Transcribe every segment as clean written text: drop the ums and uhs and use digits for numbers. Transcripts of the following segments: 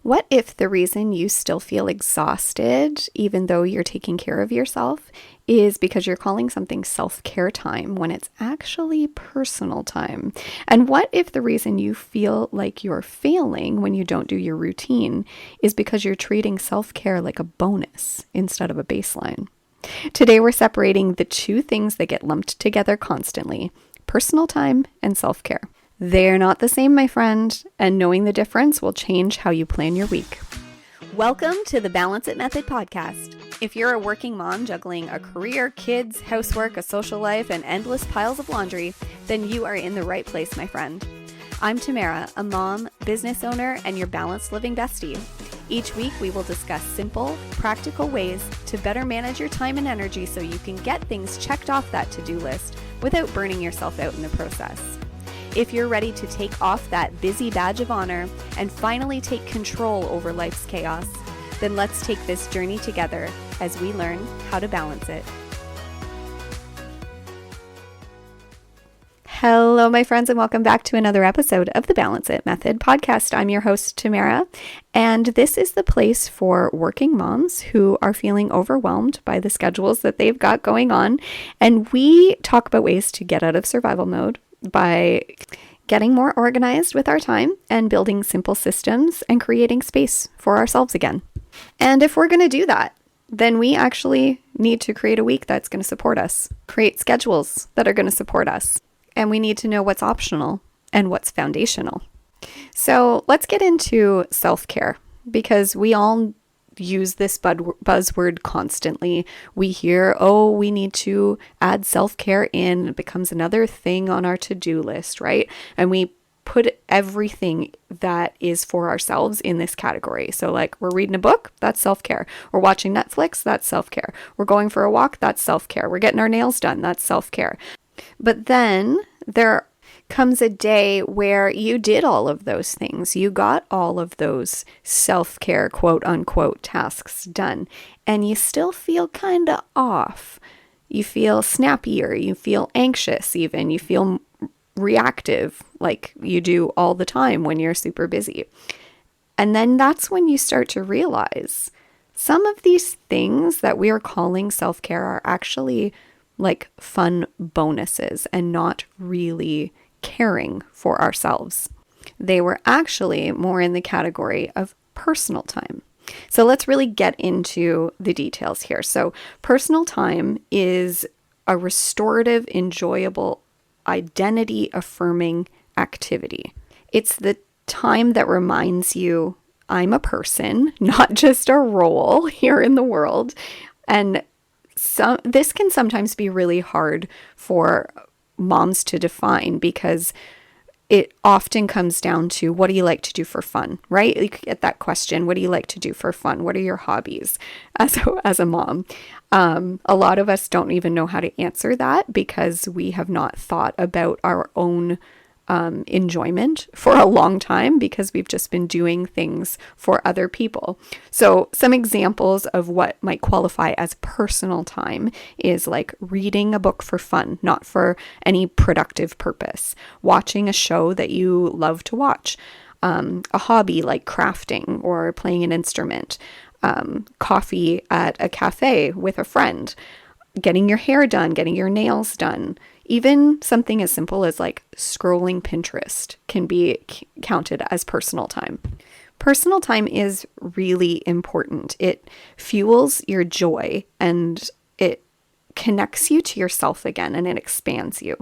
What if the reason you still feel exhausted, even though you're taking care of yourself, is because you're calling something self-care time when it's actually personal time? And what if the reason you feel like you're failing when you don't do your routine is because you're treating self-care like a bonus instead of a baseline? Today, we're separating the two things that get lumped together constantly: personal time and self-care. They're not the same, my friend, and knowing the difference will change how you plan your week. Welcome to the Balance It Method podcast. If you're a working mom juggling a career, kids, housework, a social life, and endless piles of laundry, then you are in the right place, my friend. I'm Tamara, a mom, business owner, and your balanced living bestie. Each week, we will discuss simple, practical ways to better manage your time and energy so you can get things checked off that to-do list without burning yourself out in the process. If you're ready to take off that busy badge of honor and finally take control over life's chaos, then let's take this journey together as we learn how to balance it. Hello, my friends, and welcome back to another episode of the Balance It Method podcast. I'm your host, Tamara, and this is the place for working moms who are feeling overwhelmed by the schedules that they've got going on. And we talk about ways to get out of survival mode by getting more organized with our time and building simple systems and creating space for ourselves again. And if we're going to do that, then we actually need to create a week that's going to support us, create schedules that are going to support us. And we need to know what's optional and what's foundational. So let's get into self-care, because we all use this buzzword constantly. We hear, oh, we need to add self-care in. It becomes another thing on our to-do list, right? And we put everything that is for ourselves in this category. So like, we're reading a book, that's self-care. We're watching Netflix, that's self-care. We're going for a walk, that's self-care. We're getting our nails done, that's self-care. But then there comes a day where you did all of those things. You got all of those self-care, quote unquote, tasks done, and you still feel kind of off. You feel snappier, you feel anxious even, you feel reactive like you do all the time when you're super busy. And then that's when you start to realize some of these things that we are calling self-care are actually like fun bonuses and not really caring for ourselves. They were actually more in the category of personal time. So let's really get into the details here. So personal time is a restorative, enjoyable, identity affirming activity. It's the time that reminds you, I'm a person, not just a role here in the world. And this can sometimes be really hard for moms to define, because it often comes down to, what do you like to do for fun, right? You get that question, what do you like to do for fun? What are your hobbies as a mom? A lot of us don't even know how to answer that because we have not thought about our own enjoyment for a long time, because we've just been doing things for other people. So some examples of what might qualify as personal time is like reading a book for fun, not for any productive purpose, watching a show that you love to watch, a hobby like crafting or playing an instrument, coffee at a cafe with a friend, getting your hair done, getting your nails done. Even something as simple as like scrolling Pinterest can be counted as personal time. Personal time is really important. It fuels your joy and it connects you to yourself again, and it expands you.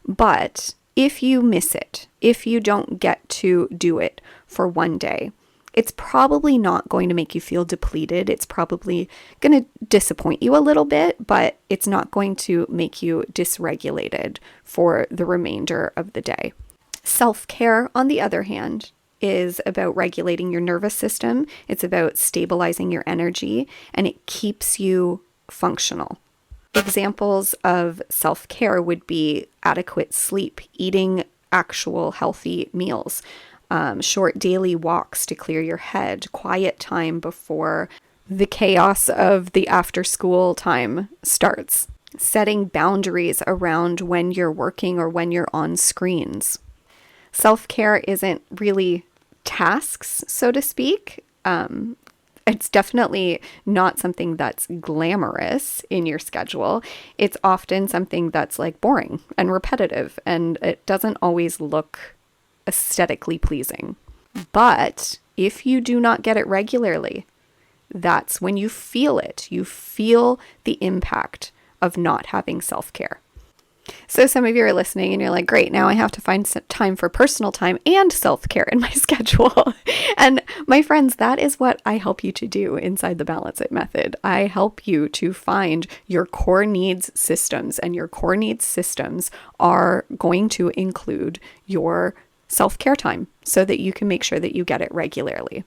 But if you miss it, if you don't get to do it for one day, it's probably not going to make you feel depleted. It's probably going to disappoint you a little bit, but it's not going to make you dysregulated for the remainder of the day. Self-care, on the other hand, is about regulating your nervous system. It's about stabilizing your energy, and it keeps you functional. Examples of self-care would be adequate sleep, eating actual healthy meals, short daily walks to clear your head, quiet time before the chaos of the after school time starts, setting boundaries around when you're working or when you're on screens. Self-care isn't really tasks, so to speak. It's definitely not something that's glamorous in your schedule. It's often something that's like boring and repetitive, and it doesn't always look aesthetically pleasing. But if you do not get it regularly, that's when you feel it. You feel the impact of not having self-care. So some of you are listening and you're like, great, now I have to find some time for personal time and self-care in my schedule. And my friends, that is what I help you to do inside the Balance It method. I help you to find your core needs systems, and your core needs systems are going to include your self-care time so that you can make sure that you get it regularly.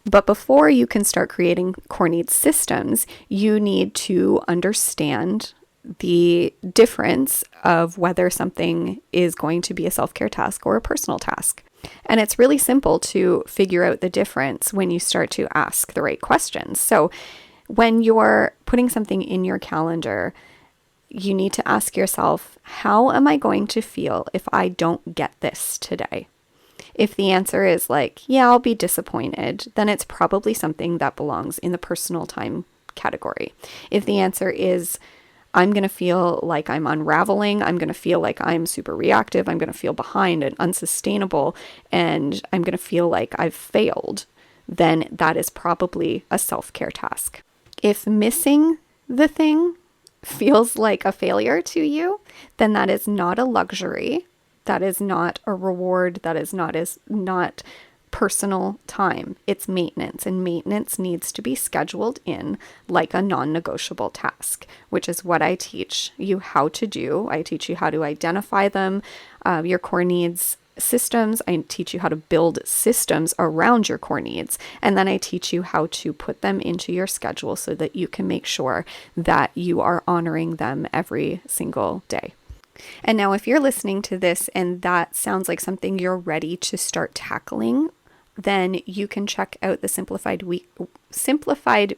But before you can start creating core needs systems, you need to understand the difference of whether something is going to be a self-care task or a personal task. And it's really simple to figure out the difference when you start to ask the right questions. So when you're putting something in your calendar, you need to ask yourself, how am I going to feel if I don't get this today? If the answer is like, yeah, I'll be disappointed, then it's probably something that belongs in the personal time category. If the answer is, I'm going to feel like I'm unraveling, I'm going to feel like I'm super reactive, I'm going to feel behind and unsustainable, and I'm going to feel like I've failed, then that is probably a self-care task. If missing the thing feels like a failure to you, then that is not a luxury. That is not a reward. That is not personal time. It's maintenance, and maintenance needs to be scheduled in like a non-negotiable task, which is what I teach you how to do. I teach you how to identify them, your core needs systems. I teach you how to build systems around your core needs. And then I teach you how to put them into your schedule so that you can make sure that you are honoring them every single day. And now if you're listening to this and that sounds like something you're ready to start tackling, then you can check out the Simplified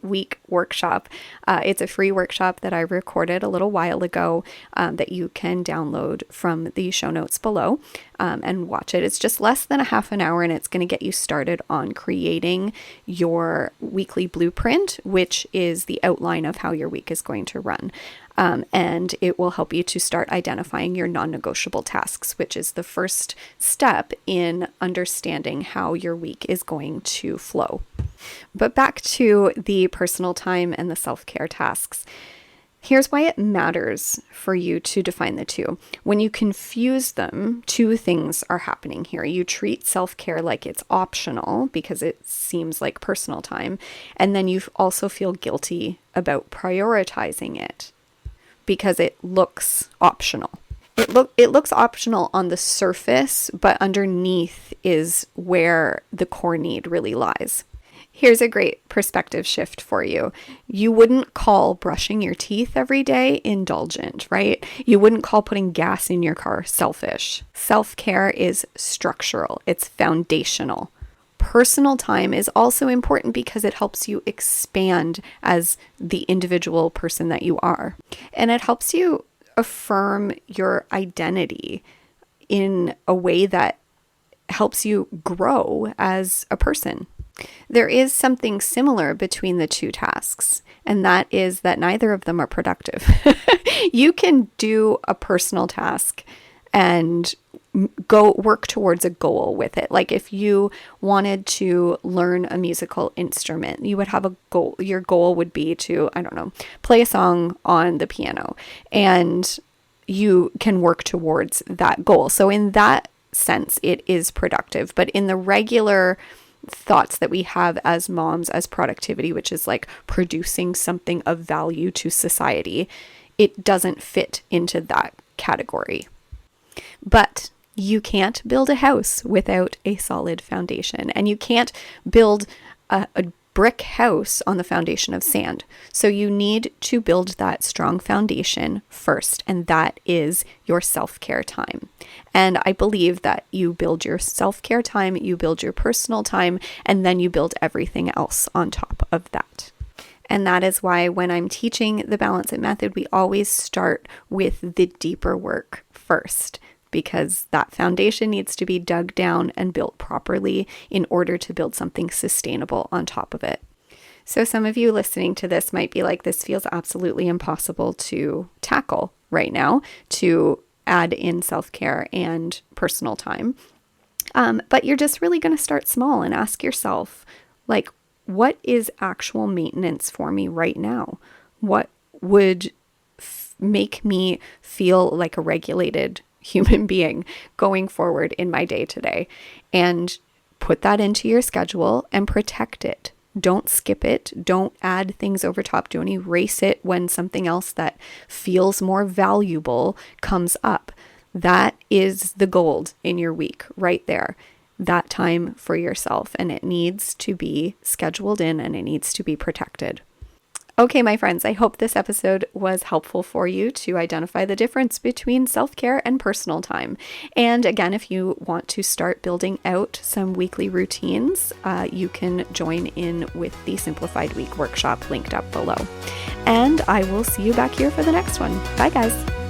Week workshop. It's a free workshop that I recorded a little while ago that you can download from the show notes below and watch it. It's just less than a half an hour, and it's going to get you started on creating your weekly blueprint, which is the outline of how your week is going to run. And it will help you to start identifying your non-negotiable tasks, which is the first step in understanding how your week is going to flow. But back to the personal time and the self-care tasks. Here's why it matters for you to define the two. When you confuse them, two things are happening here. You treat self-care like it's optional because it seems like personal time, and then you also feel guilty about prioritizing it because it looks optional. It looks optional on the surface, but underneath is where the core need really lies. Here's a great perspective shift for you. You wouldn't call brushing your teeth every day indulgent, right? You wouldn't call putting gas in your car selfish. Self-care is structural. It's foundational. Personal time is also important because it helps you expand as the individual person that you are. And it helps you affirm your identity in a way that helps you grow as a person. There is something similar between the two tasks, and that is that neither of them are productive. You can do a personal task and go work towards a goal with it. Like if you wanted to learn a musical instrument, you would have a goal. Your goal would be to, play a song on the piano, and you can work towards that goal. So in that sense, it is productive. But in the regular thoughts that we have as moms as productivity, which is like producing something of value to society, it doesn't fit into that category. But you can't build a house without a solid foundation, and you can't build a brick house on the foundation of sand. So you need to build that strong foundation first, and that is your self-care time. And I believe that you build your self-care time, you build your personal time, and then you build everything else on top of that. And that is why when I'm teaching the Balance It method, we always start with the deeper work first. because that foundation needs to be dug down and built properly in order to build something sustainable on top of it. So some of you listening to this might be like, this feels absolutely impossible to tackle right now, to add in self-care and personal time. But you're just really going to start small and ask yourself, like, what is actual maintenance for me right now? What would make me feel like a regulated human being going forward in my day to day? And put that into your schedule and protect it. Don't skip it. Don't add things over top. Don't erase it when something else that feels more valuable comes up. That is the gold in your week right there. That time for yourself, and it needs to be scheduled in and it needs to be protected. Okay, my friends, I hope this episode was helpful for you to identify the difference between self-care and personal time. And again, if you want to start building out some weekly routines, you can join in with the Simplified Week workshop linked up below. And I will see you back here for the next one. Bye, guys.